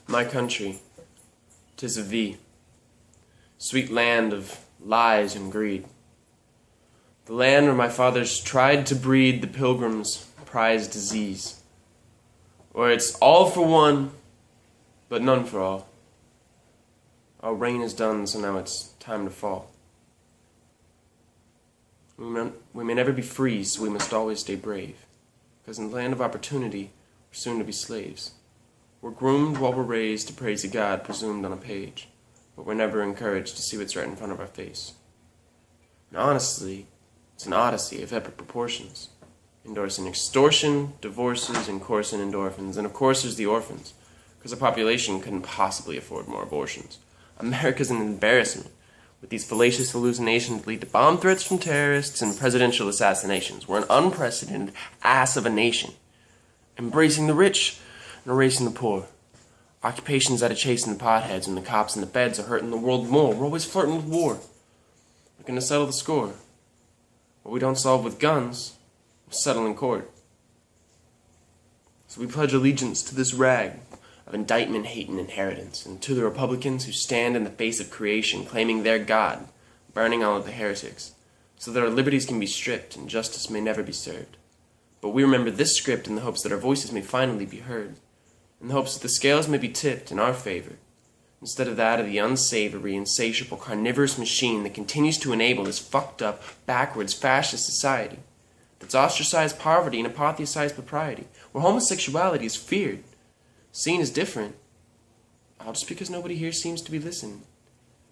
My country, 'tis of thee, sweet land of lies and greed, the land where my fathers tried to breed the pilgrim's prized disease, where it's all for one, but none for all. Our reign is done, so now it's time to fall. We may never be free, so we must always stay brave, because in the land of opportunity, we're soon to be slaves. We're groomed while we're raised to praise a God presumed on a page, but we're never encouraged to see what's right in front of our face. And honestly, it's an odyssey of epic proportions, endorsing extortion, divorces, and coursing endorphins, and of course there's the orphans, because our population couldn't possibly afford more abortions. America's an embarrassment, with these fallacious hallucinations that lead to bomb threats from terrorists and presidential assassinations. We're an unprecedented ass of a nation, embracing the rich and erasing the poor. Occupations that are chasing the potheads and the cops and the feds are hurting the world more. We're always flirting with war, looking to settle the score. What we don't solve with guns, we settle in court. So we pledge allegiance to this rag of indictment-hating inheritance, and to the Republicans who stand in the face of creation, claiming they're God, burning all of the heretics, so that our liberties can be stripped and justice may never be served. But we remember this script in the hopes that our voices may finally be heard, in the hopes that the scales may be tipped in our favor, instead of that of the unsavory, insatiable, carnivorous machine that continues to enable this fucked up, backwards, fascist society, that's ostracized poverty and apotheosized propriety, where homosexuality is feared, seen as different, all just because nobody here seems to be listening.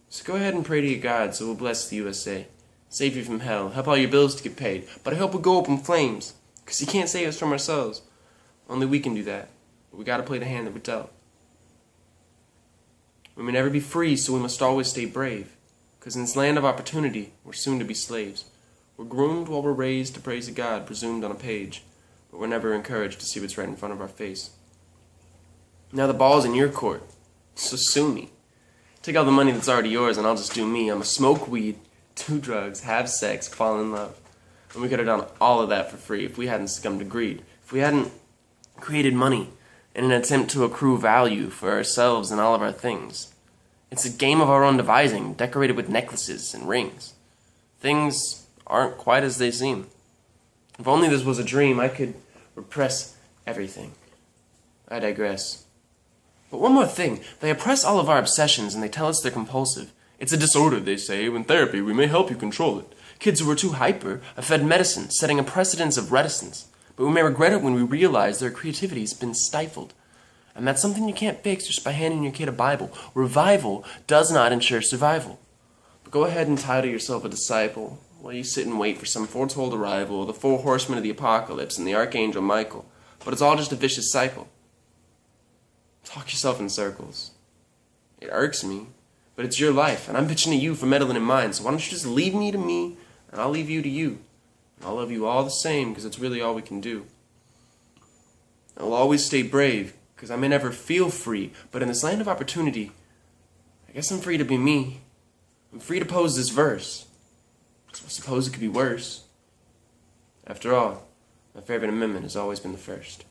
So go ahead and pray to your God so we'll bless the USA, save you from hell, help all your bills to get paid, but I hope we go up in flames, because He can't save us from ourselves. Only we can do that, but we gotta play the hand that we're dealt. We may never be free, so we must always stay brave, because in this land of opportunity, we're soon to be slaves. We're groomed while we're raised to praise a God presumed on a page, but we're never encouraged to see what's right in front of our face. Now the ball's in your court, so sue me. Take all the money that's already yours and I'll just do me. I'ma smoke weed, do drugs, have sex, fall in love. And we could have done all of that for free if we hadn't succumbed to greed. If we hadn't created money in an attempt to accrue value for ourselves and all of our things. It's a game of our own devising, decorated with necklaces and rings. Things aren't quite as they seem. If only this was a dream, I could repress everything. I digress. But one more thing, they oppress all of our obsessions and they tell us they're compulsive. It's a disorder, they say. In therapy, we may help you control it. Kids who are too hyper are fed medicine, setting a precedence of reticence. But we may regret it when we realize their creativity has been stifled. And that's something you can't fix just by handing your kid a Bible. Revival does not ensure survival. But go ahead and title yourself a disciple while you sit and wait for some foretold arrival of the 4 horsemen of the apocalypse and the archangel Michael. But it's all just a vicious cycle. Talk yourself in circles. It irks me, but it's your life, and I'm bitching at you for meddling in mine, so why don't you just leave me to me, and I'll leave you to you. And I'll love you all the same, because it's really all we can do. I'll always stay brave, because I may never feel free, but in this land of opportunity, I guess I'm free to be me. I'm free to pose this verse. So I suppose it could be worse. After all, my favorite amendment has always been the first.